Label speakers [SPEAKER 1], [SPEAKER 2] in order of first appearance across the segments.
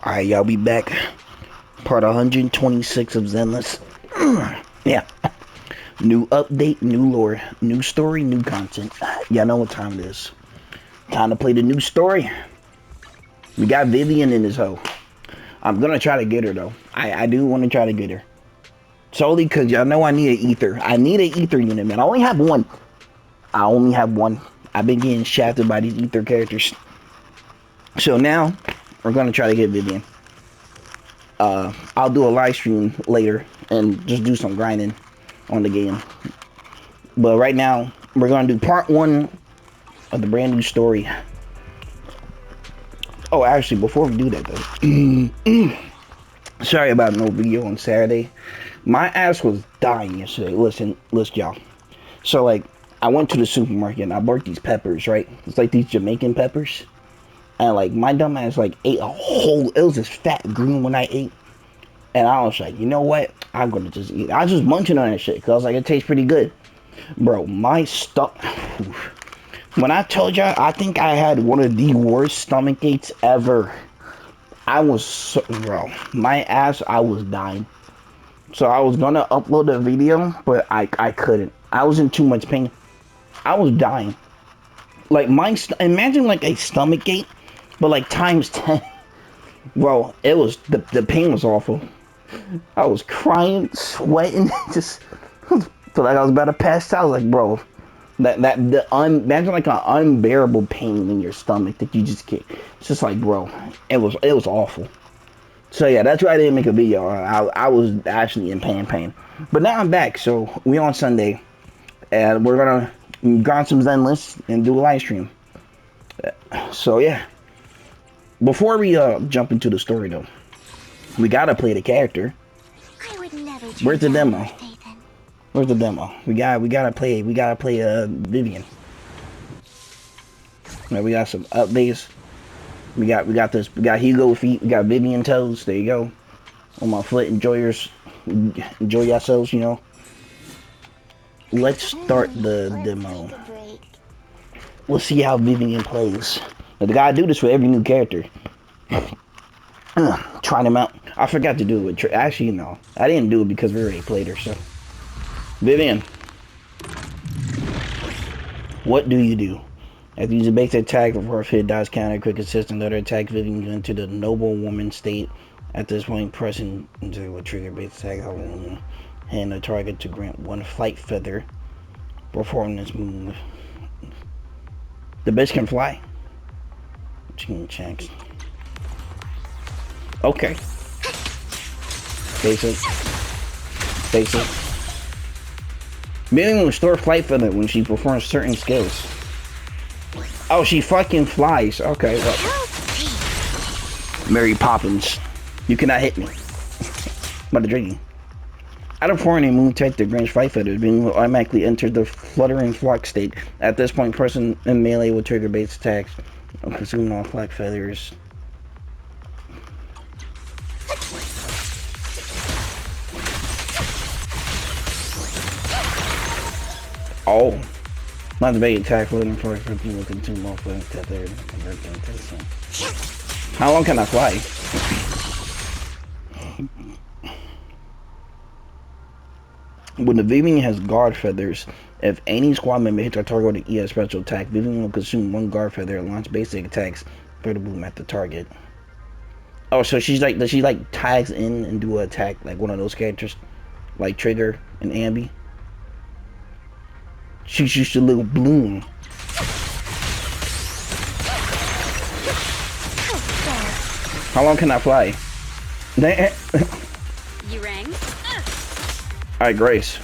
[SPEAKER 1] Alright, y'all, be back. Part 126 of Zenless. Yeah. New update, new lore, new story, new content. Y'all know what time it is. Time to play the new story. We got Vivian in this hoe. I'm gonna try to get her, though. I do want to try to get her. Solely because y'all know I need an ether. I need an ether unit, man. I only have one. I've been getting shafted by these ether characters. So now, we're gonna try to get Vivian. I'll do a live stream later and just do some grinding on the game. But right now, we're gonna do part 1 of the brand new story. Oh, actually, before we do that though, sorry about no video on Saturday. My ass was dying yesterday. Listen, y'all. So like, I went to the supermarket and I bought these peppers, right? It's like these Jamaican peppers. And like, my dumb ass like ate a whole, it was this fat green when I ate. And I was like, you know what? I'm gonna just eat it. I was just munching on that shit because I was like, it tastes pretty good. Bro, my stomach, when I told y'all, I think I had one of the worst stomach aches ever. I was so, bro, my ass, I was dying. So I was gonna upload the video, but I couldn't. I was in too much pain. I was dying. Like, imagine like a stomach ache, but like times 10. Bro, it was, the pain was awful. I was crying, sweating, just felt like I was about to pass out. I was like, bro, imagine like an unbearable pain in your stomach that you just can't. It's just like, bro, it was awful. So yeah, that's why I didn't make a video. I was actually in pain. But now I'm back, so we on Sunday, and we're gonna grind some Zenless and do a live stream. So yeah, before we jump into the story though, we gotta play the character. Where's the demo? Where's the demo? We gotta play Vivian. Now we got some updates. We got Hugo feet, we got Vivian toes. There you go. On my foot, enjoy yourselves, you know. Let's start the demo. We'll see how Vivian plays. Now, they gotta do this for every new character. Try them out. I forgot to do it with actually, no. I didn't do it because we already played her, so. Vivian. What do you do? After using basic attack, before hit dies counter, quick assistant, other attack Vivian into the noble woman state. At this point, pressing into a trigger basic attack, hand the target to grant 1 flight feather. Perform this move. The bitch can fly. Chicken checks. Okay. Basic. Vivian will restore flight feather when she performs certain skills. Oh, she fucking flies. Okay, well. Mary Poppins. You cannot hit me. By the dragon. Out of foreign moon type, the grants flight feather. Vivian will automatically enter the fluttering flock state. At this point, person in melee will trigger base attacks. Consuming all flight feathers. Oh. Not the bait attack floating for people consume more floating tether. How long can I fly? When the Vivian has guard feathers, if any squad member hits our target with an ES special attack, Vivian will consume 1 guard feather and launch basic attacks for the boom at the target. Oh, so she's like, does she like tags in and do an attack like one of those characters, like Trigger and Ambi? She's just a little bloom. How long can I fly?
[SPEAKER 2] You rang?
[SPEAKER 1] Alright, Grace.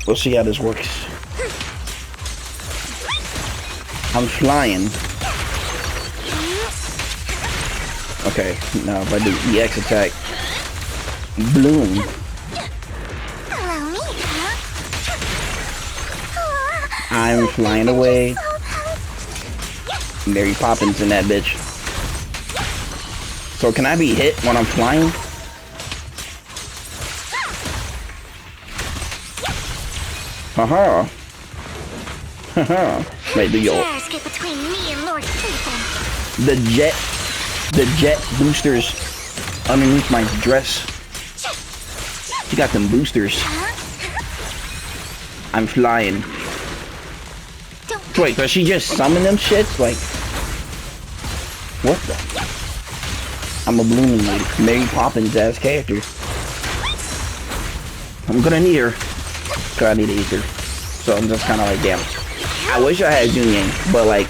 [SPEAKER 1] We'll see how this works. I'm flying. Okay, now if I do EX attack. Bloom. I'm flying away. Mary Poppins in that bitch. So can I be hit when I'm flying? Haha. Haha. Wait, do you? The jet the jet boosters underneath my dress. She got them boosters. I'm flying. Wait, does she just summon them shits? Like, what the? I'm a blooming lady. Mary Poppins ass character. I'm gonna need her. Cause I need Aether. So I'm just kinda like, damn. I wish I had Jun Yang, but like,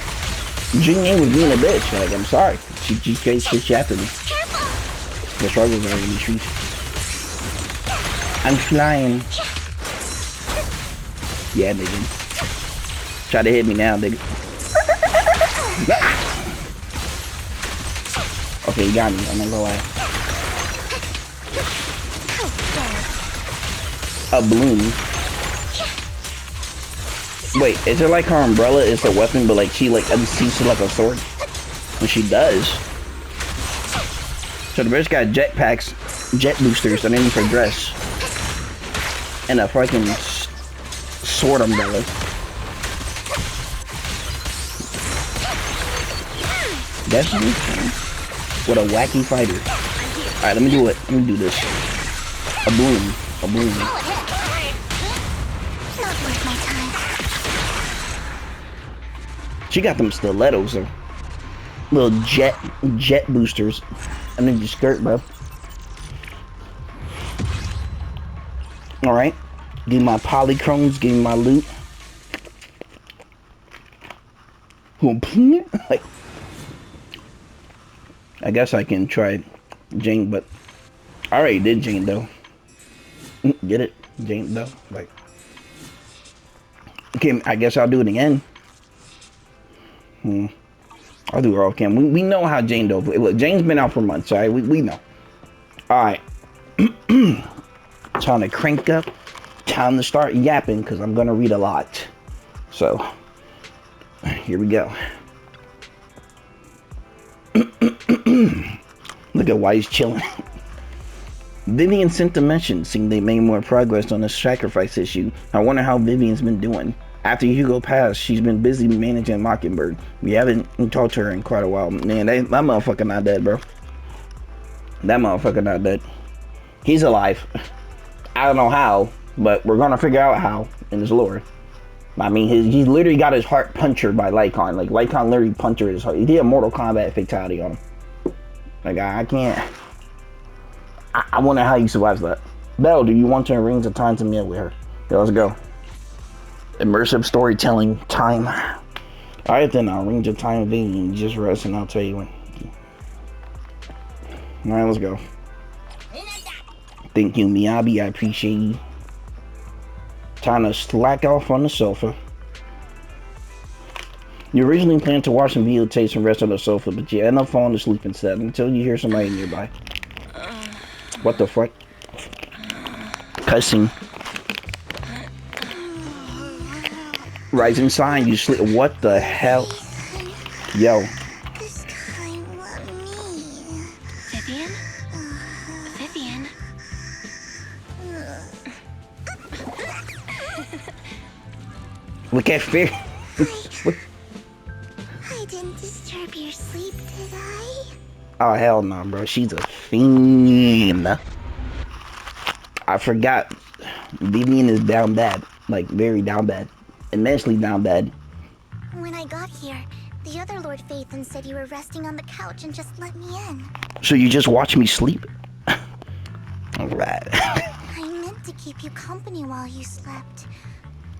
[SPEAKER 1] Jun Yang was being a bitch. Like, I'm sorry. She faced shit after me. The struggles are in the streets. I'm flying. Yeah, nigga. Try to hit me now, nigga. Okay, you got me. I'm gonna go out. A bloom. Wait, is it like her umbrella is a weapon, but like she like unseats it like a sword? And she does. So the bitch got jetpacks, jet boosters underneath her dress, and a fucking sword umbrella. Definitely. What a wacky fighter. Alright, let me do it. Let me do this. A bloom. A bloom. She got them stilettos, or little jet boosters underneath your skirt, bro. Alright. Give me my polychromes, give me my loot. Like, I guess I can try Jane, but I already did Jane though. Get it? Jane though. Like, okay, I guess I'll do it again. I'll do it all cam. We know how Jane does. Look, Jane's been out for months, alright? We know. Alright. Time to crank up. Time to start yapping, because I'm gonna read a lot. So, here we go. Look at why he's chilling. Vivian sent a mention saying they made more progress on the sacrifice issue. I wonder how Vivian's been doing. After Hugo passed, she's been busy managing Mockingbird. We haven't talked to her in quite a while. Man, that motherfucker not dead, bro. That motherfucker not dead. He's alive. I don't know how, but we're gonna figure out how in his lore. I mean, he literally got his heart punctured by Lycon. Like, Lycon literally punctured his heart. He did a Mortal Kombat fatality on him. Like, I can't. I wonder how he survives that. Belle, do you want to arrange a time to meet with her? Yeah, let's go. Immersive storytelling time. Alright then, I'll arrange a time of meeting. Just rest and I'll tell you when. Alright, let's go. Thank you, Miyabi. I appreciate you. Time to slack off on the sofa. You originally planned to watch some videotapes and rest on the sofa, but you end up falling asleep instead until you hear somebody nearby. What the fuck? Cussing. Rising sign, you sleep. What the hell? Yo.
[SPEAKER 2] This time, let me. Vivian? Vivian?
[SPEAKER 1] Look at fear.
[SPEAKER 2] I didn't disturb your sleep, did I?
[SPEAKER 1] Oh hell no, bro. She's a fiend. I forgot. Vivian is down bad. Like, very down bad. Immensely down bad.
[SPEAKER 2] When I got here, the other Lord Phaethon said you were resting on the couch and just let me in.
[SPEAKER 1] So you just watch me sleep? Alright.
[SPEAKER 2] I meant to keep you company while you slept,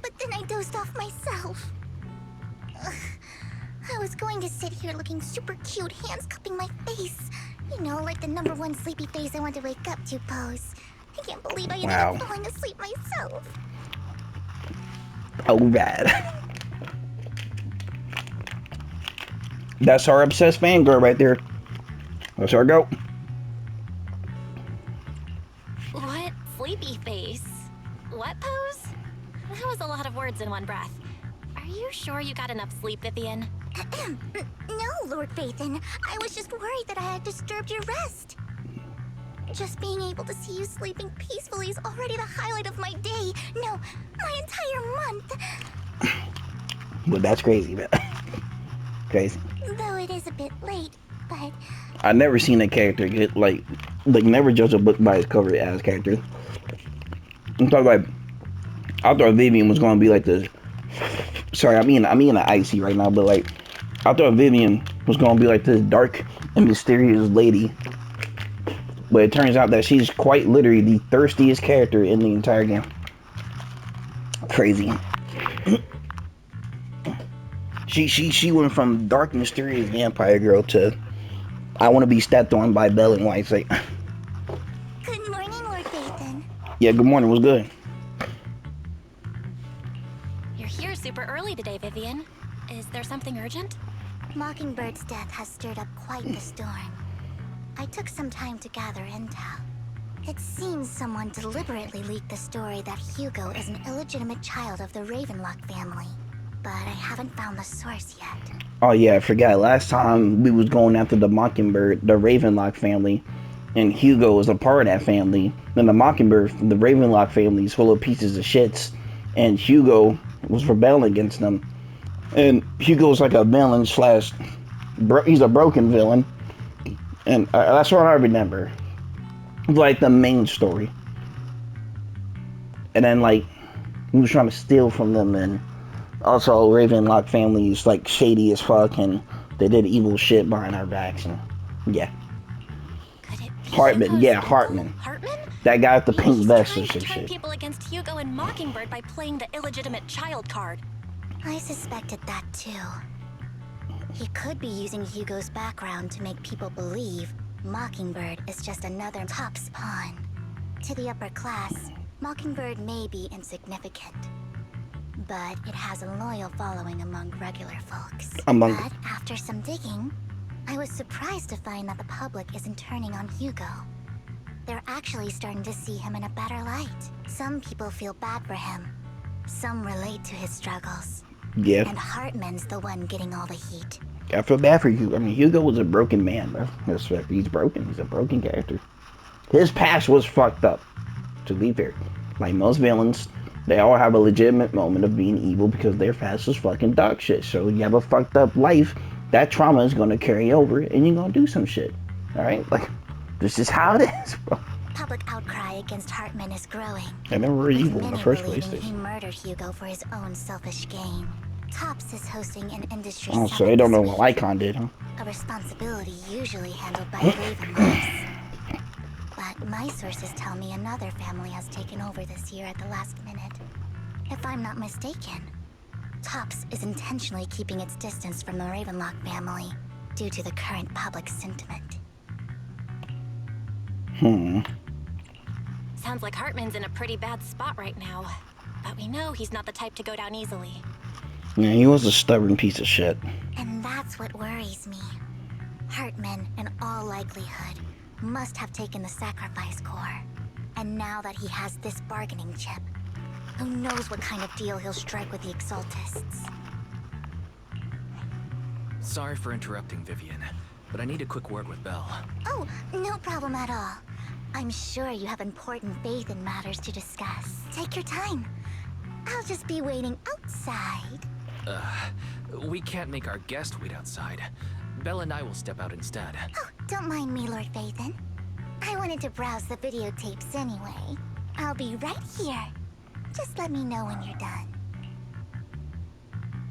[SPEAKER 2] but then I dozed off myself. Ugh. I was going to sit here looking super cute, hands cupping my face. You know, like the #1 sleepy face I want to wake up to pose. I can't believe I ended up falling asleep myself.
[SPEAKER 1] Oh, bad. That's our obsessed fangirl right there. Let's her go.
[SPEAKER 3] What? Sleepy face? What pose? That was a lot of words in one breath. Are you sure you got enough sleep, Vivian?
[SPEAKER 2] No, Lord Phaethon. I was just worried that I had disturbed your rest. Just being able to see you sleeping peacefully is already the highlight of my day. No, my entire month.
[SPEAKER 1] Well, that's crazy, man. Crazy.
[SPEAKER 2] Though it is a bit late, but
[SPEAKER 1] I never seen a character get like never judge a book by its cover as character. I thought Vivian was gonna be like this. Sorry, I'm eating an icy right now, but like I thought Vivian was gonna be like this dark and mysterious lady. But it turns out that she's quite literally the thirstiest character in the entire game. Crazy. She went from dark mysterious vampire girl to I want to be stepped on by Belle and White. Like,
[SPEAKER 2] good morning, Lord Dathan.
[SPEAKER 1] yeah, good morning. What's good?
[SPEAKER 3] You're here super early today, Vivian. Is there something urgent?
[SPEAKER 2] Mockingbird's death has stirred up quite the storm. I took some time to gather intel. It seems someone deliberately leaked the story that Hugo is an illegitimate child of the Ravenlock family. But I haven't found the source yet.
[SPEAKER 1] Oh yeah, I forgot. Last time we was going after the Mockingbird, the Ravenlock family, and Hugo was a part of that family. Then the Mockingbird, the Ravenlock family is full of pieces of shits, and Hugo was rebelling against them. And Hugo's like a villain slash, he's a broken villain, and that's what I remember, like the main story. And then like he was trying to steal from them, and also Ravenlock family is like shady as fuck, and they did evil shit behind our backs, and yeah.
[SPEAKER 3] Could it be
[SPEAKER 1] Hartman,
[SPEAKER 3] Hugo's
[SPEAKER 1] yeah,
[SPEAKER 3] uncle?
[SPEAKER 1] Hartman.
[SPEAKER 3] Hartman?
[SPEAKER 1] That guy with the pink
[SPEAKER 3] He's
[SPEAKER 1] vest
[SPEAKER 3] trying
[SPEAKER 1] and
[SPEAKER 3] to turn
[SPEAKER 1] shit.
[SPEAKER 3] people against Hugo and Mockingbird by playing the illegitimate child card.
[SPEAKER 2] I suspected that too. He could be using Hugo's background to make people believe Mockingbird is just another Top's pawn. To the upper class, Mockingbird may be insignificant, but it has a loyal following among regular folks. But after some digging, I was surprised to find that the public isn't turning on Hugo. They're actually starting to see him in a better light. Some people feel bad for him. Some relate to his struggles.
[SPEAKER 1] Yeah.
[SPEAKER 2] And Hartman's the one getting all the heat.
[SPEAKER 1] I feel bad for Hugo. I mean, Hugo was a broken man, bro. He's broken. He's a broken character. His past was fucked up, to be fair. Like most villains, they all have a legitimate moment of being evil because their past was fucking dog shit. So you have a fucked up life, that trauma is going to carry over, and you're going to do some shit. Alright? Like, this is how it is, bro.
[SPEAKER 2] Public outcry against Hartman is growing.
[SPEAKER 1] I never were evil in the first place.
[SPEAKER 2] He murdered Hugo for his own selfish gain. Tops is hosting an industry
[SPEAKER 1] Oh, so they don't know what Lycon did, huh?
[SPEAKER 2] A responsibility usually handled by Ravenlocks. But my sources tell me another family has taken over this year at the last minute. If I'm not mistaken, Tops is intentionally keeping its distance from the Ravenlock family due to the current public sentiment.
[SPEAKER 3] Sounds like Hartman's in a pretty bad spot right now. But we know he's not the type to go down easily.
[SPEAKER 1] Yeah, he was a stubborn piece of shit.
[SPEAKER 2] And that's what worries me. Hartman, in all likelihood, must have taken the sacrifice core. And now that he has this bargaining chip, who knows what kind of deal he'll strike with the Exaltists.
[SPEAKER 4] Sorry for interrupting, Vivian, but I need a quick word with Belle.
[SPEAKER 2] Oh, no problem at all. I'm sure you have important faith in matters to discuss. Take your time. I'll just be waiting outside.
[SPEAKER 4] We can't make our guest wait outside. Belle and I will step out instead.
[SPEAKER 2] Oh, don't mind me, Lord Phaethon. I wanted to browse the videotapes anyway. I'll be right here. Just let me know when you're done.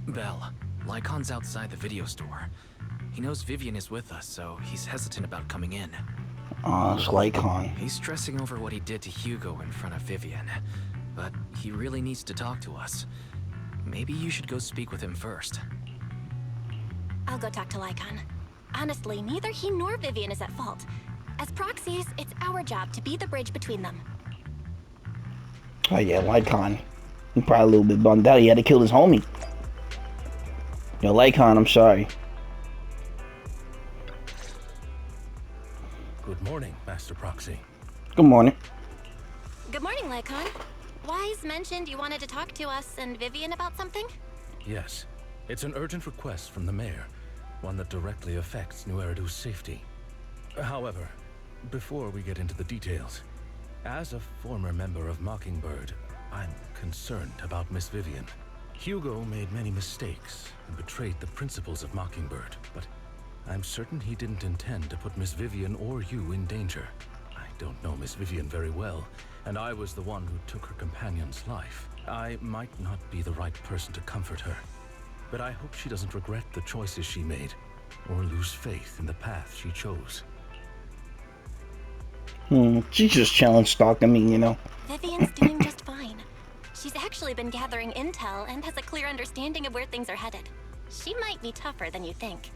[SPEAKER 4] Belle, Lycon's outside the video store. He knows Vivian is with us, so he's hesitant about coming in.
[SPEAKER 1] Oh, it's Lycon.
[SPEAKER 4] He's stressing over what he did to Hugo in front of Vivian, but he really needs to talk to us. Maybe you should go speak with him first.
[SPEAKER 3] I'll go talk to Lycon. Honestly, neither he nor Vivian is at fault. As proxies, it's our job to be the bridge between them.
[SPEAKER 1] Oh yeah, Lycon. He's probably a little bit bummed out. He had to kill his homie. Yo, Lycon, I'm sorry.
[SPEAKER 5] Good morning, Master Proxy.
[SPEAKER 1] Good morning.
[SPEAKER 3] Good morning, Lycon. Wise mentioned you wanted to talk to us and Vivian about something?
[SPEAKER 5] Yes, it's an urgent request from the mayor, one that directly affects New Eridu's safety. However, before we get into the details, as a former member of Mockingbird, I'm concerned about Miss Vivian. Hugo made many mistakes and betrayed the principles of Mockingbird, but I'm certain he didn't intend to put Miss Vivian or you in danger. I don't know Miss Vivian very well, and I was the one who took her companion's life. I might not be the right person to comfort her, but I hope she doesn't regret the choices she made, or lose faith in the path she chose.
[SPEAKER 1] She's just chilling, stalking me, you know.
[SPEAKER 3] Vivian's doing just fine. She's actually been gathering intel and has a clear understanding of where things are headed. She might be tougher than you think.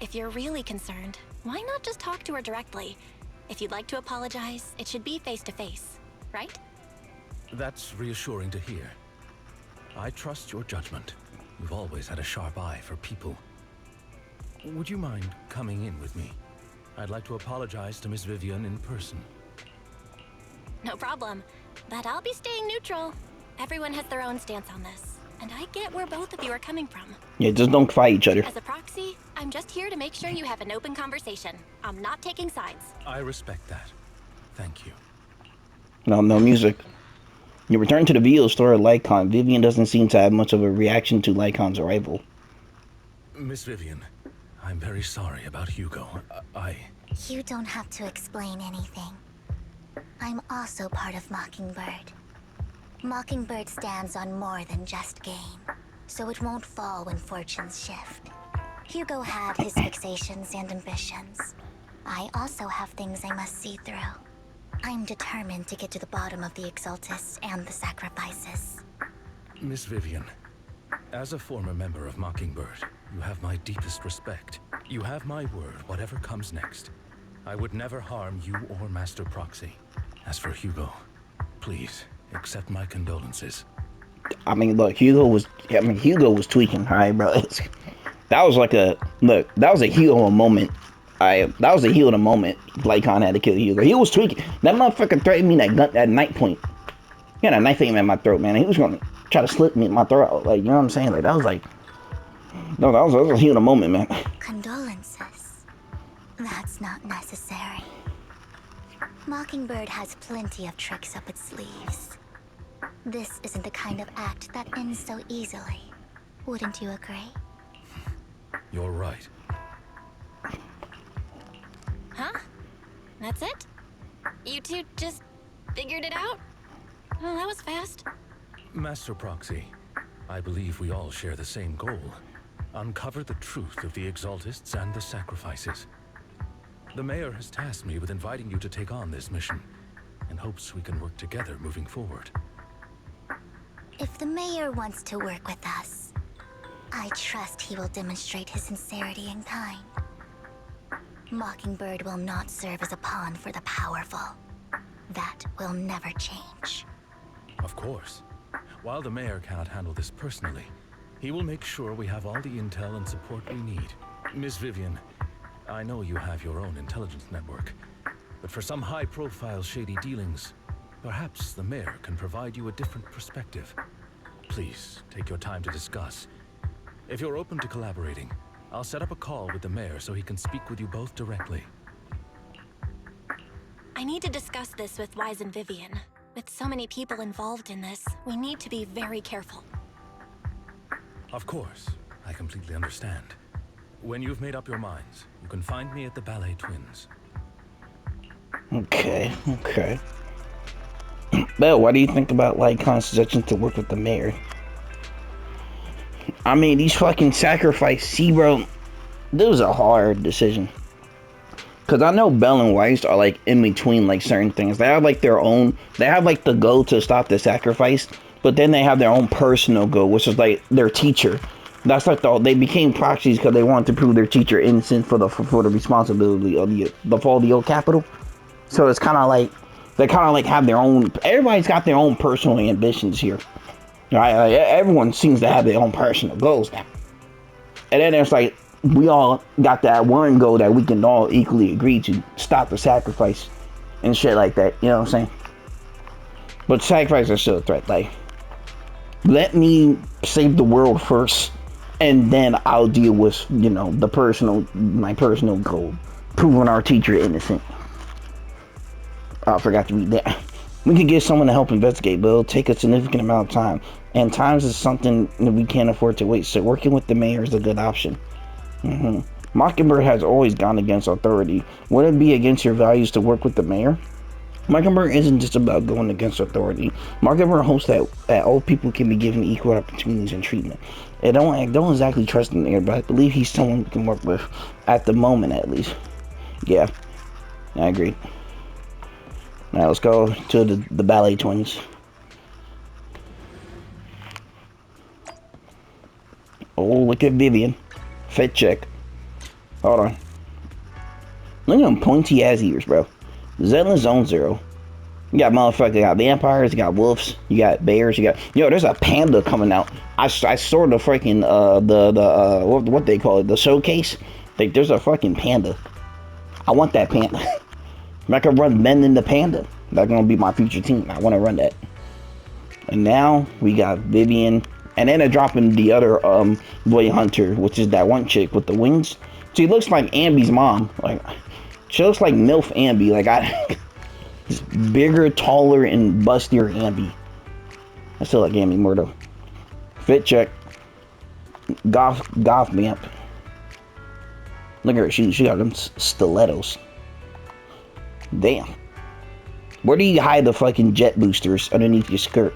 [SPEAKER 3] If you're really concerned, why not just talk to her directly? If you'd like to apologize, it should be face to face, right?
[SPEAKER 5] That's reassuring to hear. I trust your judgment. You've always had a sharp eye for people. Would you mind coming in with me? I'd like to apologize to Miss Vivian in person.
[SPEAKER 3] No problem. But I'll be staying neutral. Everyone has their own stance on this, and I get where both of you are coming from.
[SPEAKER 1] Yeah, just don't fight each other.
[SPEAKER 3] As a proxy, I'm just here to make sure you have an open conversation. I'm not taking sides.
[SPEAKER 5] I respect that. Thank you.
[SPEAKER 1] No music. You return to the video store at Lycon. Vivian doesn't seem to have much of a reaction to Lycon's arrival.
[SPEAKER 5] Miss Vivian, I'm very sorry about Hugo.
[SPEAKER 2] You don't have to explain anything. I'm also part of Mockingbird. Mockingbird stands on more than just game, so it won't fall when fortunes shift. Hugo had his fixations and ambitions. I also have things I must see through. I'm determined to get to the bottom of the Exaltists and the sacrifices.
[SPEAKER 5] Miss Vivian, as a former member of Mockingbird, you have my deepest respect. You have my word, whatever comes next. I would never harm you or Master Proxy. As for Hugo, please accept my condolences.
[SPEAKER 1] I mean, look, Hugo was tweaking, alright, bro. That was like that was a Hugo moment. That was a Hugo moment. Lycon had to kill Hugo. He was tweaking. That motherfucker threatened me at night point. He had a knife aim at my throat, man. He was gonna try to slit me in my throat. Like, you know what I'm saying? Like, that was like, no, that was a Hugo moment, man.
[SPEAKER 2] Condolences? That's not necessary. Mockingbird has plenty of tricks up its sleeves. This isn't the kind of act that ends so easily. Wouldn't you agree?
[SPEAKER 5] You're right.
[SPEAKER 3] Huh? That's it? You two just figured it out? Well, that was fast.
[SPEAKER 5] Master Proxy, I believe we all share the same goal. Uncover the truth of the Exaltists and the sacrifices. The Mayor has tasked me with inviting you to take on this mission, and hopes we can work together moving forward.
[SPEAKER 2] If the Mayor wants to work with us, I trust he will demonstrate his sincerity in kind. Mockingbird will not serve as a pawn for the powerful. That will never change.
[SPEAKER 5] Of course. While the Mayor cannot handle this personally, he will make sure we have all the intel and support we need. Miss Vivian, I know you have your own intelligence network, but for some high-profile shady dealings, perhaps the Mayor can provide you a different perspective. Please, take your time to discuss. If you're open to collaborating, I'll set up a call with the Mayor so he can speak with you both directly.
[SPEAKER 3] I need to discuss this with Wise and Vivian. With so many people involved in this, we need to be very careful.
[SPEAKER 5] Of course, I completely understand. When you've made up your minds, you can find me at the Ballet Twins.
[SPEAKER 1] Okay. Belle, what do you think about Lycon's suggestion to work with the Mayor? I mean, these fucking sacrifice. See, bro, this was a hard decision. Because I know Belle and Weiss are, like, in between, like, certain things. They have, like, their own... They have, like, the goal to stop the sacrifice. But then they have their own personal goal, which is, like, their teacher. That's, like, they became proxies because they wanted to prove their teacher innocent for the responsibility of the fall of the old capital. So it's kind of like... They kind of, like, have their own... Everybody's got their own personal ambitions here. Right? Like, everyone seems to have their own personal goals now. And then there's, like... We all got that one goal that we can all equally agree to. Stop the sacrifice. And shit like that. You know what I'm saying? But sacrifice is still a threat. Like... Let me save the world first. And then I'll deal with, you know, my personal goal. Proving our teacher innocent. Oh, I forgot to read that. We could get someone to help investigate, but it'll take a significant amount of time. And times is something that we can't afford to wait. So working with the Mayor is a good option. Mockingbird has always gone against authority. Wouldn't it be against your values to work with the mayor? Mockingbird isn't just about going against authority. Mockingbird hopes that all people can be given equal opportunities and treatment. I don't exactly trust him there, but I believe he's someone we can work with, at the moment at least. Yeah, I agree. Now let's go to the ballet twins. Oh, look at Vivian. Fit check. Hold on. Look at them pointy ass ears, bro. Zenless Zone Zero. You got motherfuckers, you got vampires, you got wolves, you got bears, you got... Yo, there's a panda coming out. I saw the freaking, what they call it, the showcase. Like, there's a fucking panda. I want that panda. I can run Men in the Panda. That's gonna be my future team. I want to run that. And now, we got Vivian. And then they're dropping the other, Boy Hunter, which is that one chick with the wings. She looks like Ambi's mom. Like, she looks like MILF Ambi. Like, bigger, taller, and bustier Ambi. I still like Ambi more though. Fit check. Goth vamp. Look at her. She got them stilettos. Damn. Where do you hide the fucking jet boosters underneath your skirt?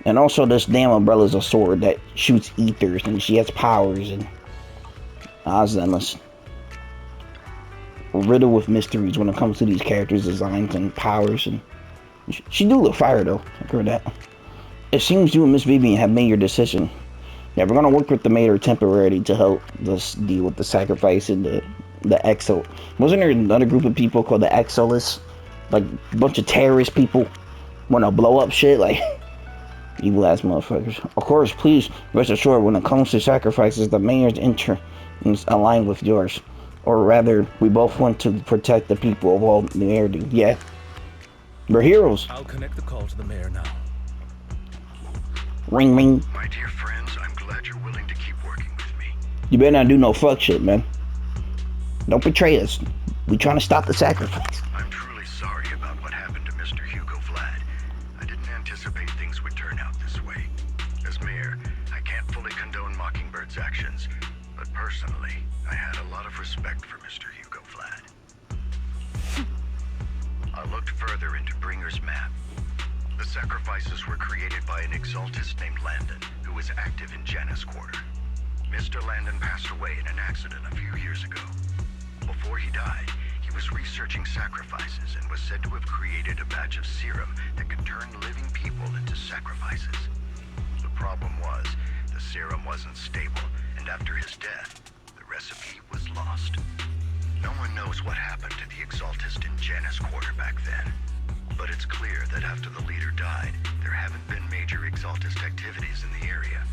[SPEAKER 1] And also, this damn umbrella's a sword that shoots ethers, and she has powers, and Zenless. Riddled with mysteries when it comes to these characters' designs and powers, and she do look fire though. I heard that. It seems you and Miss Vivian have made your decision. Yeah, we're gonna work with the mayor temporarily to help us deal with the sacrifice and the Exo. Wasn't there another group of people called the Exolus? Like a bunch of terrorist people want to blow up shit, like evil ass motherfuckers. Of course, please rest assured when it comes to sacrifices, the mayor's interest is aligned with yours. Or rather, we both want to protect the people of all the mayor do. Yeah. We're heroes.
[SPEAKER 5] I'll connect the call to the mayor now.
[SPEAKER 1] Ring ring.
[SPEAKER 6] My dear friends, I'm glad you're willing to keep working with me.
[SPEAKER 1] You better not do no fuck shit, man. Don't betray us. We trying to stop the sacrifice.
[SPEAKER 6] I'm truly sorry about what happened to Mr. Hugo Vlad. I didn't anticipate things would turn out this way. As mayor, I can't fully condone Mockingbird's actions, but personally, I had a lot of respect for Mr. Hugo Vlad. I looked further into Bringer's map. The sacrifices were created by an exaltist named Landon, who was active in Janus Quarter. Mr. Landon passed away in an accident a few years ago. Before he died, he was researching sacrifices and was said to have created a batch of serum that could turn living people into sacrifices. The problem was, the serum wasn't stable, and after his death, the recipe was lost. No one knows what happened to the exaltist in Janus Quarter back then. But it's clear that after the leader died, there haven't been major exaltist activities in the area.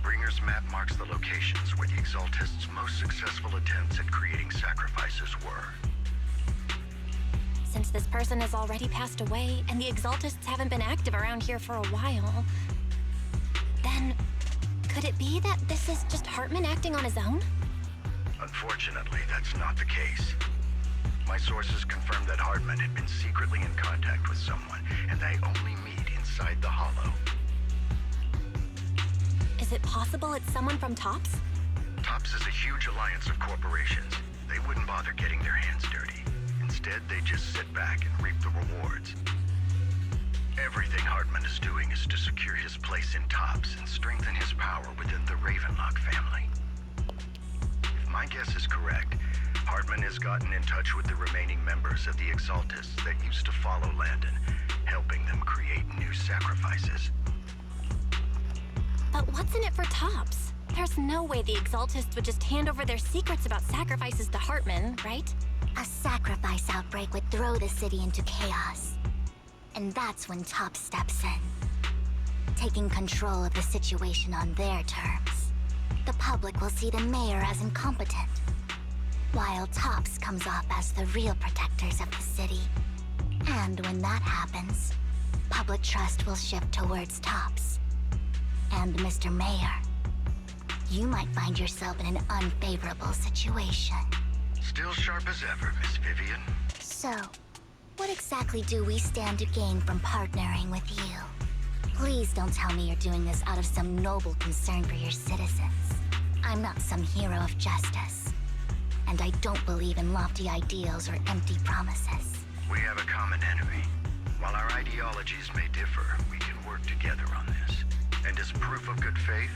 [SPEAKER 6] Bringer's map marks the locations where the exaltists' most successful attempts at creating sacrifices were.
[SPEAKER 3] Since this person has already passed away, and the exaltists haven't been active around here for a while, then could it be that this is just Hartman acting on his own?
[SPEAKER 6] Unfortunately, that's not the case. My sources confirmed that Hartman had been secretly in contact with someone, and they only meet inside the Hollow.
[SPEAKER 3] Is it possible it's someone from TOPS?
[SPEAKER 6] TOPS is a huge alliance of corporations. They wouldn't bother getting their hands dirty. Instead, they just sit back and reap the rewards. Everything Hartman is doing is to secure his place in TOPS and strengthen his power within the Ravenlock family. If my guess is correct, Hartman has gotten in touch with the remaining members of the Exaltists that used to follow Landon, helping them create new sacrifices.
[SPEAKER 3] But what's in it for TOPS? There's no way the Exaltists would just hand over their secrets about sacrifices to Hartman, right?
[SPEAKER 2] A sacrifice outbreak would throw the city into chaos. And that's when TOPS steps in, taking control of the situation on their terms. The public will see the mayor as incompetent, while TOPS comes off as the real protectors of the city. And when that happens, public trust will shift towards TOPS. And Mr. Mayor, you might find yourself in an unfavorable situation.
[SPEAKER 6] Still sharp as ever, Miss Vivian.
[SPEAKER 2] So, what exactly do we stand to gain from partnering with you? Please don't tell me you're doing this out of some noble concern for your citizens. I'm not some hero of justice. And I don't believe in lofty ideals or empty promises.
[SPEAKER 6] We have a common enemy. While our ideologies may differ, we can work together on this. And as proof of good faith,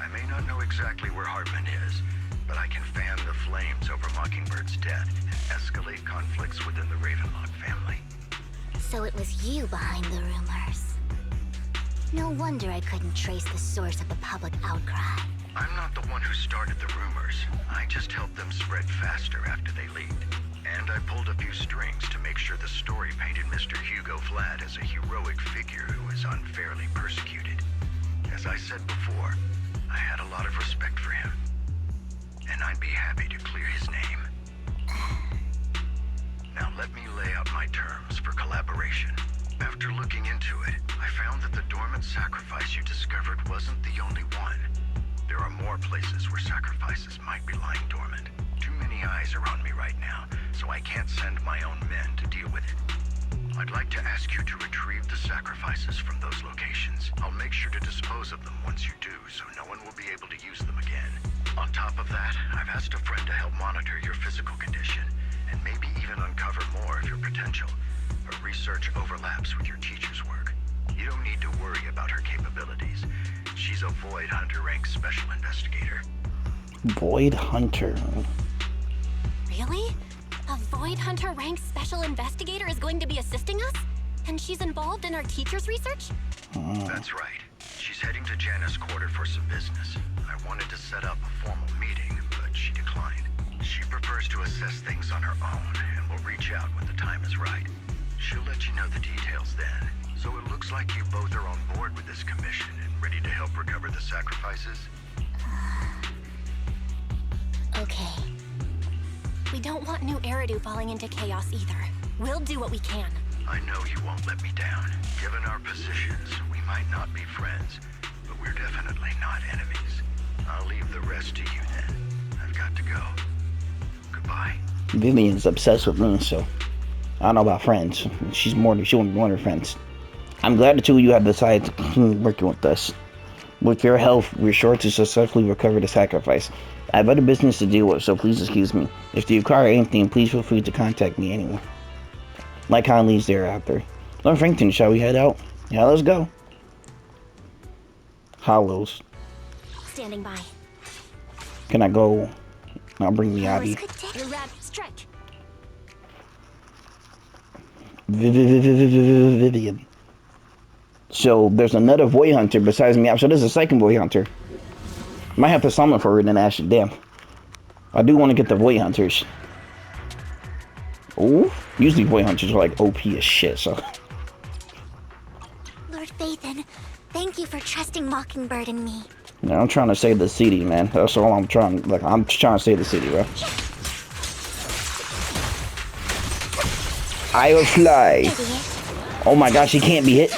[SPEAKER 6] I may not know exactly where Hartman is, but I can fan the flames over Mockingbird's death and escalate conflicts within the Ravenlock family.
[SPEAKER 2] So it was you behind the rumors. No wonder I couldn't trace the source of the public outcry.
[SPEAKER 6] I'm not the one who started the rumors. I just helped them spread faster after they leaked. And I pulled a few strings to make sure the story painted Mr. Hugo Vlad as a heroic figure who was unfairly persecuted. As I said before, I had a lot of respect for him. And I'd be happy to clear his name. Now let me lay out my terms for collaboration. After looking into it, I found that the dormant sacrifice you discovered wasn't the only one. There are more places where sacrifices might be lying dormant. Too many eyes are on me right now, so I can't send my own men to deal with it. I'd like to ask you to retrieve the sacrifices from those locations. I'll make sure to dispose of them once you do, so no one will be able to use them again. On top of that, I've asked a friend to help monitor your physical condition, and maybe even uncover more of your potential. Her research overlaps with your teacher's work. You don't need to worry about her capabilities. She's a Void Hunter rank special investigator.
[SPEAKER 1] Void Hunter.
[SPEAKER 3] Really? A Void Hunter ranked special investigator is going to be assisting us? And she's involved in our teacher's research?
[SPEAKER 6] That's right. She's heading to Janus Quarter for some business. I wanted to set up a formal meeting, but she declined. She prefers to assess things on her own, and will reach out when the time is right. She'll let you know the details then. So it looks like you both are on board with this commission and ready to help recover the sacrifices?
[SPEAKER 2] Okay.
[SPEAKER 3] We don't want New Eridu falling into chaos either. We'll do what we can.
[SPEAKER 6] I know you won't let me down. Given our positions, we might not be friends, but we're definitely not enemies. I'll leave the rest to you then. I've got to go. Goodbye.
[SPEAKER 1] Vivian's obsessed with me, so I don't know about friends. She wants one of her friends. I'm glad the two of you have decided to continue working with us. With your help, we're sure to successfully recover the sacrifice. I have other business to deal with, so please excuse me. If you require anything, please feel free to contact me anyway. Like Conley's thereafter. Lord Frankton, shall we head out? Yeah, let's go. Hollows.
[SPEAKER 3] Standing by.
[SPEAKER 1] Can I go? I'll bring Miyabi.
[SPEAKER 3] You're rad. Strike.
[SPEAKER 1] Vivian. So there's another Void Hunter besides me. So there's a second Void Hunter. Might have to summon for her then actually. Damn. I do want to get the Void Hunters. Ooh. Usually Void Hunters are like OP as shit, so.
[SPEAKER 2] Lord Phaethon, thank you for trusting Mockingbird and me.
[SPEAKER 1] Yeah, I'm trying to save the city, man. That's all I'm trying. Like, I'm just trying to save the city, bro. I will fly.
[SPEAKER 2] Idiot.
[SPEAKER 1] Oh my gosh, he can't be hit.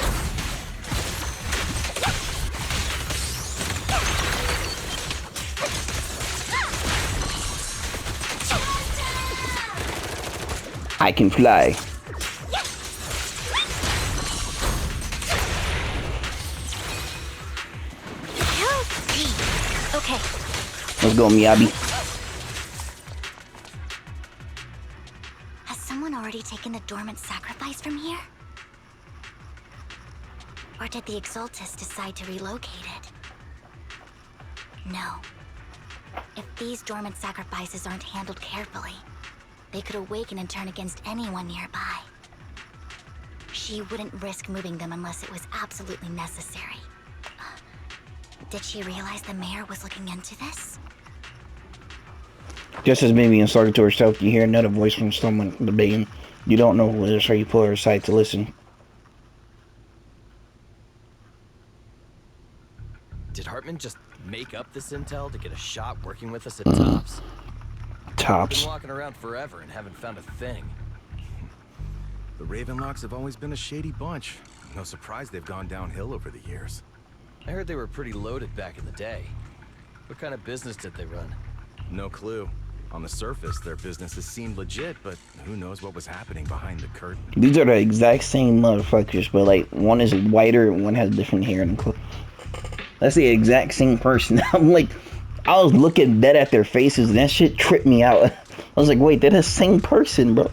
[SPEAKER 1] I can fly.
[SPEAKER 2] Okay.
[SPEAKER 1] Let's go, Miyabi.
[SPEAKER 2] Has someone already taken the dormant sacrifice from here? Or did the Exaltus decide to relocate it? No. If these dormant sacrifices aren't handled carefully, they could awaken and turn against anyone nearby. She wouldn't risk moving them unless it was absolutely necessary. Did she realize the mayor was looking into this?
[SPEAKER 1] Just as Vivian started to herself, you hear another voice from someone debating. You don't know who it is, so you pull her aside to listen.
[SPEAKER 4] Did Hartman just make up this intel to get a shot working with us at Tops?
[SPEAKER 1] Tops.
[SPEAKER 4] Been walking around forever and haven't found a thing.
[SPEAKER 7] The Ravenlocks have always been a shady bunch. No surprise they've gone downhill over the years.
[SPEAKER 4] I heard they were pretty loaded back in the day. What kind of business did they run?
[SPEAKER 7] No clue. On the surface, their businesses seemed legit, but who knows what was happening behind the curtain.
[SPEAKER 1] These are the exact same motherfuckers, but like one is whiter and one has different hair and clothes. That's the exact same person. I'm like, I was looking dead at their faces and that shit tripped me out. I was like, wait, they're the same person, bro.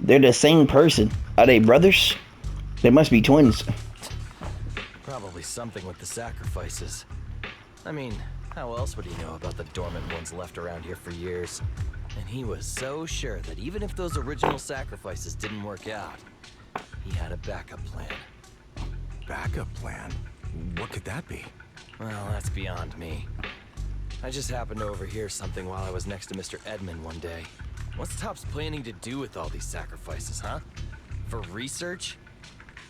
[SPEAKER 1] They're the same person. Are they brothers? They must be twins.
[SPEAKER 8] Probably something with the sacrifices. I mean, how else would he know about the dormant ones left around here for years? And he was so sure that even if those original sacrifices didn't work out, he had a backup plan.
[SPEAKER 7] Backup plan? What could that be?
[SPEAKER 8] Well, that's beyond me. I just happened to overhear something while I was next to Mr. Edmund one day. What's Topps planning to do with all these sacrifices, huh? For research?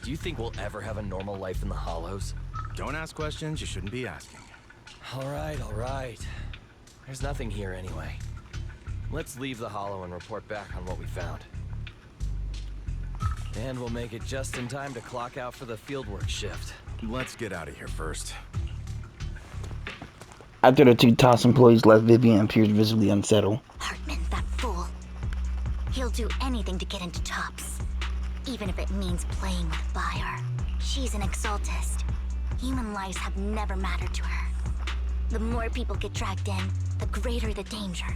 [SPEAKER 8] Do you think we'll ever have a normal life in the Hollows?
[SPEAKER 7] Don't ask questions you shouldn't be asking.
[SPEAKER 8] All right. There's nothing here anyway. Let's leave the Hollow and report back on what we found. And we'll make it just in time to clock out for the fieldwork shift.
[SPEAKER 7] Let's get out of here first.
[SPEAKER 1] After the two Topps employees left, Vivian appears visibly unsettled.
[SPEAKER 2] Hartman, that fool. He'll do anything to get into Topps. Even if it means playing with fire. She's an exaltist. Human lives have never mattered to her. The more people get dragged in, the greater the danger.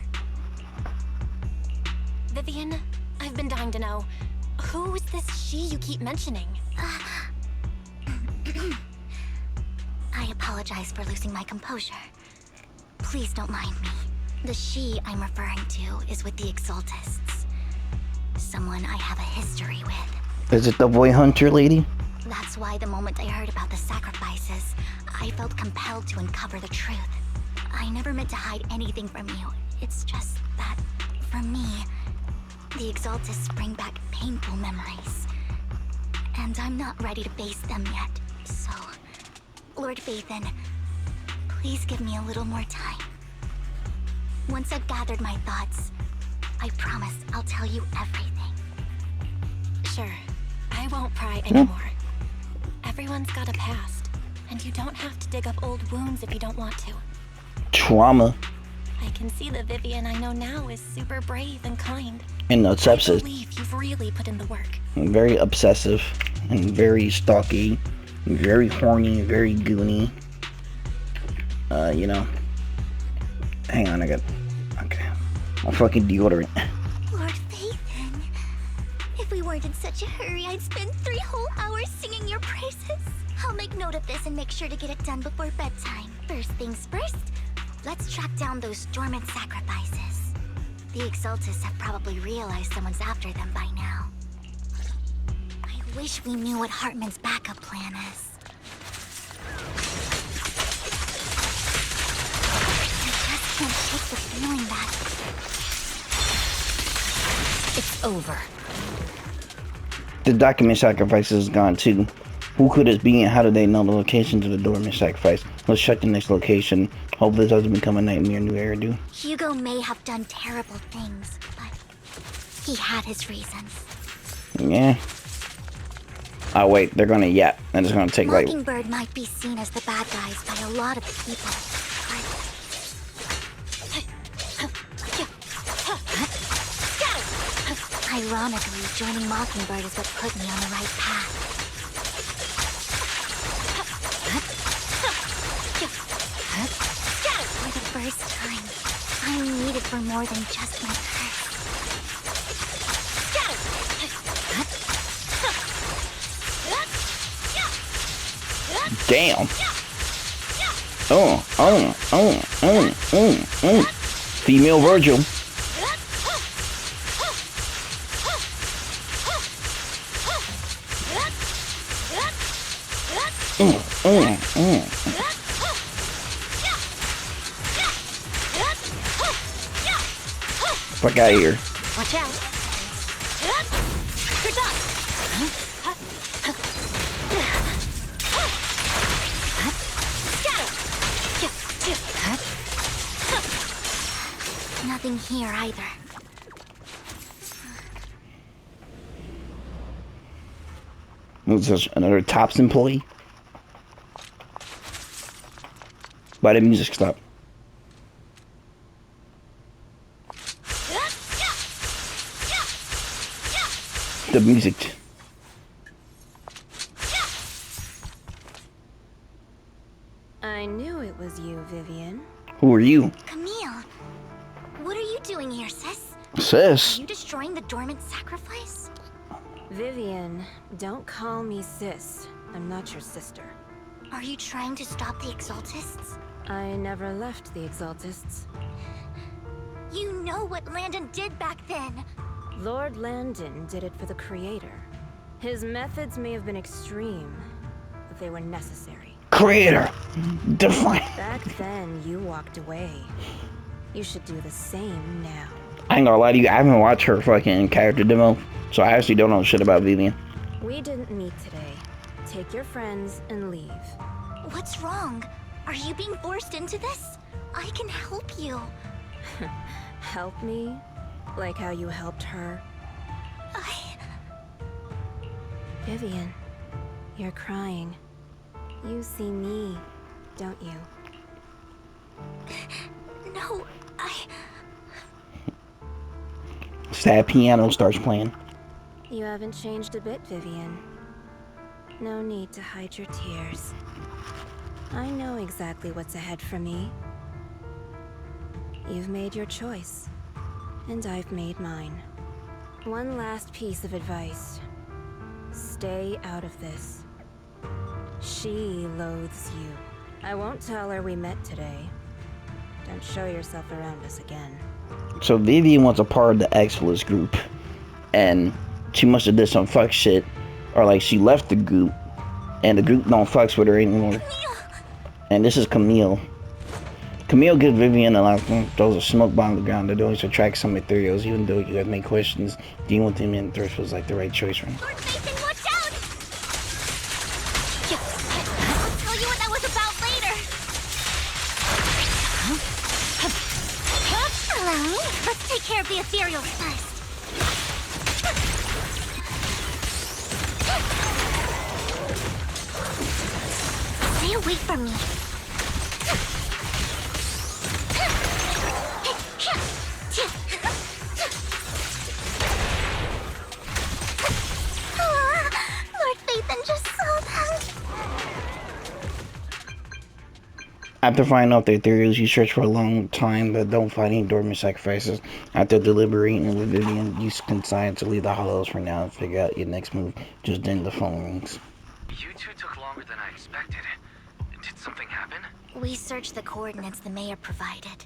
[SPEAKER 3] Vivian, I've been dying to know. Who's this she you keep mentioning?
[SPEAKER 2] I apologize for losing my composure. Please don't mind me. The she I'm referring to is with the exaltists. Someone I have a history with.
[SPEAKER 1] Is it the boy hunter lady?
[SPEAKER 2] That's why the moment I heard about the sacrifices, I felt compelled to uncover the truth. I never meant to hide anything from you. It's just that, for me, the exaltists bring back painful memories. And I'm not ready to face them yet. So, Lord Vathan, please give me a little more time. Once I've gathered my thoughts, I promise I'll tell you everything.
[SPEAKER 3] Sure, I won't pry anymore. Everyone's got a past, and you don't have to dig up old wounds if you don't want to.
[SPEAKER 1] Trauma.
[SPEAKER 3] I can see the Vivian I know now is super brave and kind.
[SPEAKER 1] And
[SPEAKER 3] I
[SPEAKER 1] obsessive.
[SPEAKER 3] believe you've really put in the work.
[SPEAKER 1] Very obsessive. And very stalky. Very horny. Very goony. You know. Hang on, I got... Okay. My fucking deodorant.
[SPEAKER 2] Lord Vathan, if we weren't in such a hurry, I'd spend 3 whole hours singing your praises. I'll make note of this and make sure to get it done before bedtime. First things first, let's track down those dormant sacrifices. The exaltists have probably realized someone's after them by now. I wish we knew what Hartman's backup plan is. I just can't shake the feeling that it's over.
[SPEAKER 1] The document sacrifice is gone too. Who could this be and how do they know the locations of the dormant sacrifice? Let's check the next location. Hope this doesn't become a nightmare New Eridu.
[SPEAKER 2] Hugo may have done terrible things, but he had his reasons.
[SPEAKER 1] Yeah. Oh wait, they're gonna yap. And it's gonna take like...
[SPEAKER 2] Mockingbird might be seen as the bad guys by a lot of people, but ironically, joining Mockingbird is what put me on the right path. For the first time, I'm needed for more than just my curse.
[SPEAKER 1] Damn. Female Virgil. Fuck out of here.
[SPEAKER 2] Watch out. Good job. Nothing here either.
[SPEAKER 1] What's this? Another Topps employee? Why did music stop? The music.
[SPEAKER 9] I knew it was you, Vivian.
[SPEAKER 1] Who are you?
[SPEAKER 2] Camille, what are you doing here, sis?
[SPEAKER 1] Sis.
[SPEAKER 2] Are you destroying the dormant sacrifice?
[SPEAKER 9] Vivian, don't call me sis. I'm not your sister.
[SPEAKER 2] Are you trying to stop the Exaltists?
[SPEAKER 9] I never left the Exaltists.
[SPEAKER 2] You know what Landon did back then.
[SPEAKER 9] Lord Landon did it for the Creator. His methods may have been extreme, but they were necessary.
[SPEAKER 1] Creator. Define.
[SPEAKER 9] Back then, you walked away. You should do the same now.
[SPEAKER 1] I ain't gonna lie to you, I haven't watched her fucking character demo, so I actually don't know shit about Vivian.
[SPEAKER 9] We didn't meet today. Take your friends and leave.
[SPEAKER 2] What's wrong? Are you being forced into this? I can help you.
[SPEAKER 9] Help me? Like how you helped her? Vivian, you're crying. You see me, don't you?
[SPEAKER 2] No,
[SPEAKER 1] Sad piano starts playing.
[SPEAKER 9] You haven't changed a bit, Vivian. No need to hide your tears. I know exactly what's ahead for me. You've made your choice, and I've made mine. One last piece of advice. Stay out of this. She loathes you. I won't tell her we met today. Don't show yourself around us again.
[SPEAKER 1] So Vivian was a part of the Exodus group, and she must have did some fuck shit, or like she left the group, and the group don't fucks with her anymore. And this is Camille. Camille gives Vivian a lot of throws a smoke bomb on the ground that always attracts some ethereals, even though you have many questions. Dealing with him in thirst was like the right choice for him.
[SPEAKER 2] Lord Nathan, watch out! I'll tell you what that was about later. Allow me. Let's take care of the ethereals first. Stay away from me. Lord Nathan just saw that.
[SPEAKER 1] After finding out the ethereals, you search for a long time, but don't find any dormant sacrifices. After deliberating with Vivian, you decide to leave the hollows for now and figure out your next move. Just then the phone rings.
[SPEAKER 4] You two took longer than I expected. Did something happen?
[SPEAKER 2] We searched the coordinates the mayor provided.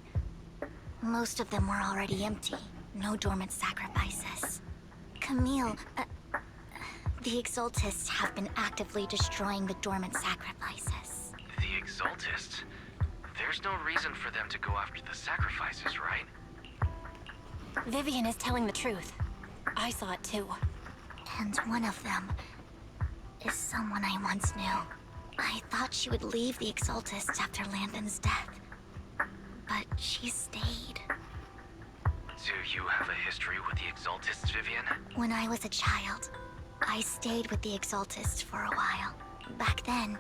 [SPEAKER 2] Most of them were already empty. No dormant sacrifices. Camille, the Exaltists have been actively destroying the dormant sacrifices.
[SPEAKER 4] The Exaltists? There's no reason for them to go after the sacrifices, right?
[SPEAKER 3] Vivian is telling the truth. I saw it too.
[SPEAKER 2] And one of them is someone I once knew. I thought she would leave the Exaltists after Landon's death. But she stayed.
[SPEAKER 4] Do you have a history with the Exaltists, Vivian?
[SPEAKER 2] When I was a child, I stayed with the Exaltists for a while. Back then,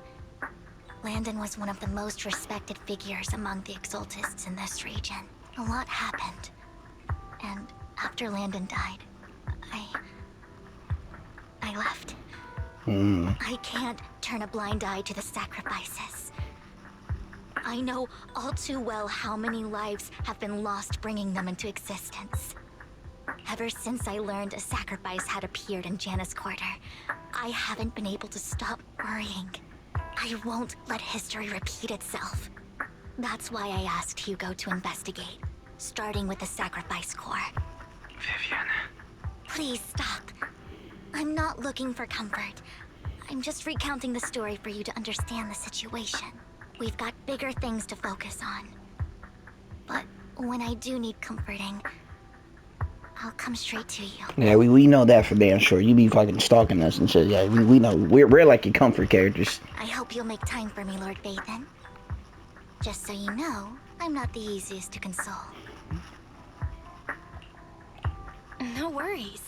[SPEAKER 2] Landon was one of the most respected figures among the Exaltists in this region. A lot happened. And after Landon died, I left. I can't turn a blind eye to the sacrifices. I know all too well how many lives have been lost bringing them into existence. Ever since I learned a sacrifice had appeared in Janus Quarter, I haven't been able to stop worrying. I won't let history repeat itself. That's why I asked Hugo to investigate, starting with the Sacrifice Corps.
[SPEAKER 4] Vivian.
[SPEAKER 2] Please stop. I'm not looking for comfort. I'm just recounting the story for you to understand the situation. We've got bigger things to focus on. But when I do need comforting, I'll come straight to you.
[SPEAKER 1] Yeah, we know that for damn sure. You be fucking stalking us and shit. Yeah, we know. We're like your comfort characters.
[SPEAKER 2] I hope you'll make time for me, Lord Bathan. Just so you know, I'm not the easiest to console.
[SPEAKER 3] No worries.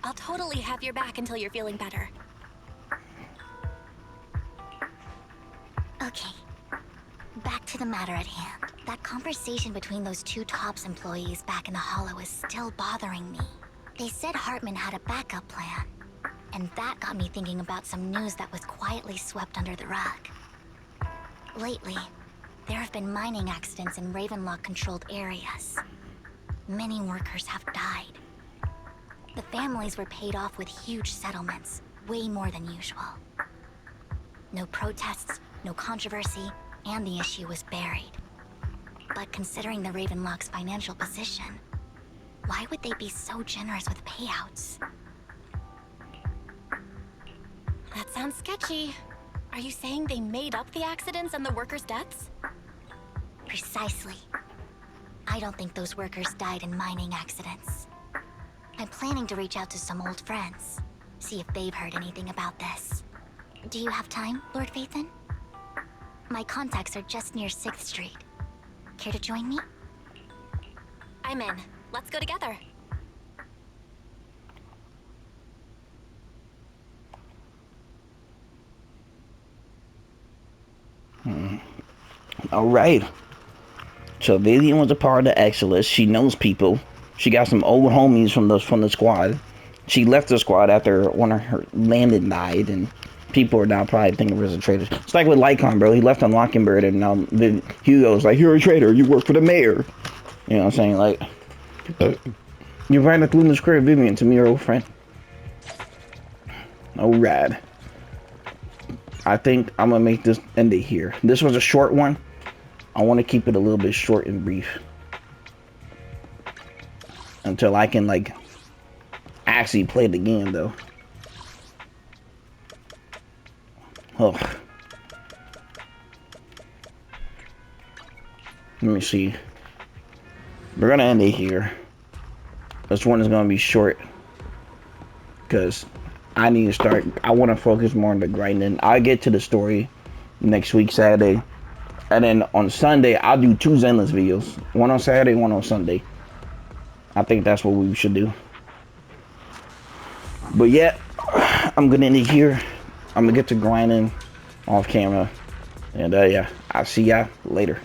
[SPEAKER 3] I'll totally have your back until you're feeling better.
[SPEAKER 2] Okay. Back to the matter at hand. That conversation between those two TOPS employees back in the Hollow is still bothering me. They said Hartman had a backup plan. And that got me thinking about some news that was quietly swept under the rug. Lately, there have been mining accidents in Ravenlock-controlled areas. Many workers have died. The families were paid off with huge settlements, way more than usual. No protests, no controversy, and the issue was buried. But considering the Ravenlock's financial position, why would they be so generous with payouts?
[SPEAKER 3] That sounds sketchy. Are you saying they made up the accidents and the workers' deaths?
[SPEAKER 2] Precisely. I don't think those workers died in mining accidents. I'm planning to reach out to some old friends, see if they've heard anything about this. Do you have time, Lord Phaethon? My contacts are just near 6th Street. Care to join me?
[SPEAKER 3] I'm in. Let's go together.
[SPEAKER 1] All right. So Vivian was a part of the Exodus. She knows people. She got some old homies from the squad. She left the squad after one of her landed died, and people are now probably thinking of her as a traitor. It's like with Lycon, bro. He left on Mockingbird, and now Hugo's like, "You're a traitor. You work for the mayor." You know what I'm saying? Like, you ran a Luna Square, Vivian, to me, your old friend. Oh, rad. I think I'm gonna make this end it here. This was a short one. I want to keep it a little bit short and brief until I can like actually play the game, though. Oh, let me see. We're gonna end it here. This one is gonna be short because I need to start. I want to focus more on the grinding. I'll get to the story next week, Saturday. And then on Sunday, I'll do 2 Zenless videos. One on Saturday, one on Sunday. I think that's what we should do. But yeah, I'm going to end it here. I'm going to get to grinding off camera. And yeah, I'll see y'all later.